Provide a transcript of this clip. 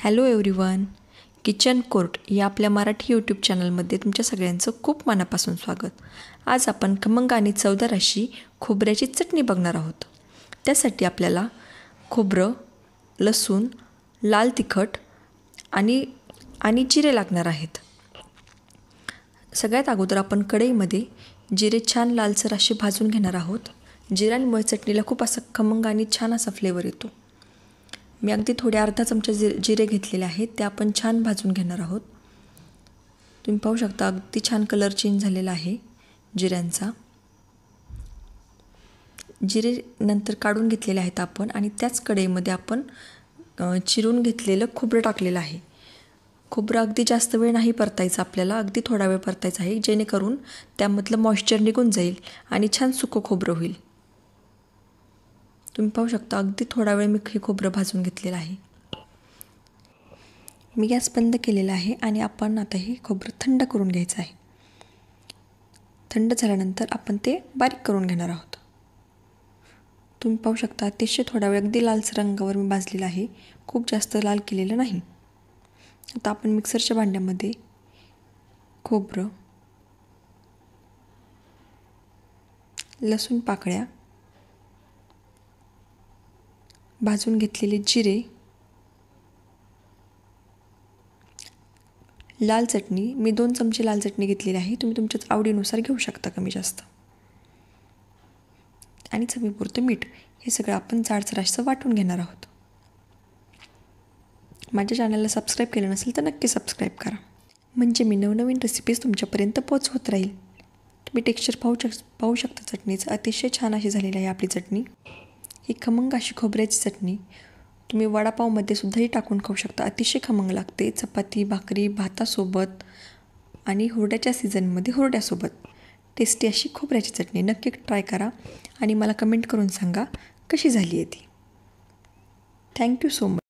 Hello everyone, kitchen court या आपल्या Marathi YouTube चॅनलमध्ये तुमच्या सगळ्यांचं खूप मनापासून स्वागत. आज आपण खमंग आणि चवदार अशी खोबऱ्याची चटणी बघणार आहोत. त्यासाठी आपल्याला खोबरं, लसूण, लाल तिखट आणि जिरे लागणार आहेत. सगळ्यात अगोदर आपण कढईमध्ये जिरे छान लालसर असे भाजून घेणार आहोत. जिऱ्यांमुळे चटणीला खूप असा खमंग आणि छान असा फ्लेवर येतो. मी अगदी थोडे अर्धा चमचा जिरे घेतलेले आहेत, ते आपण छान भाजून घेणार आहोत. तुम्ही पाहू शकता अगदी छान कलर चेंज झालेला आहे जिऱ्यांचा. जिरे नंतर काढून घेतलेले आहेत आपण आणि त्याच कढईमध्ये आपण चिरून घेतलेलं खोबरं टाकलेलं आहे. खोबरं अगदी जास्त वेळ नाही परतायचं आपल्याला, अगदी थोडा वेळ परतायचा आहे, जेणेकरून त्यामधलं मॉइश्चर निघून जाईल आणि छान सुकं खोबरं होईल. तुम्ही पाहू शकता अगदी थोडा वेळ मी हे खोबरं भाजून घेतलेलं आहे. मी गॅस बंद केलेला आहे आणि आपण आता हे खोबरं थंड करून घ्यायचं आहे. थंड झाल्यानंतर आपण ते बारीक करून घेणार आहोत. तुम्ही पाहू शकता अतिशय थोडा वेळ अगदी लालसर रंगावर मी भाजलेला आहे, खूप जास्त लाल केलेलं नाही. आता आपण मिक्सरच्या भांड्यामध्ये खोबरं, लसूण पाकळ्या, भाजून घेतलेले जिरे, लाल चटणी, मी 2 चमचे लाल चटणी घेतलेली आहे, तुम्ही तुमच्याच आवडीनुसार घेऊ शकता कमी जास्त, आणि चवीपुरतं मीठ, हे सगळं आपण जाडसर असं वाटून घेणार आहोत. माझ्या चॅनलला सबस्क्राईब केलं नसेल तर नक्की सबस्क्राईब करा, म्हणजे मी नवनवीन रेसिपीज तुमच्यापर्यंत पोहोचवत राहील. तुम्ही टेक्स्चर पाहू शकता चटणीचं, अतिशय छान अशी झालेली आहे आपली चटणी. ही खमंग अशी खोबऱ्याची चटणी तुम्ही वडापावमध्ये सुद्धाही टाकून खाऊ शकता, अतिशय खमंग लागते. चपाती, भाकरी, भातासोबत आणि हुरड्याच्या सीझनमध्ये हुरड्यासोबत टेस्टी अशी खोबऱ्याची चटणी नक्की ट्राय करा आणि मला कमेंट करून सांगा कशी झाली आहे ती. Thank you so much.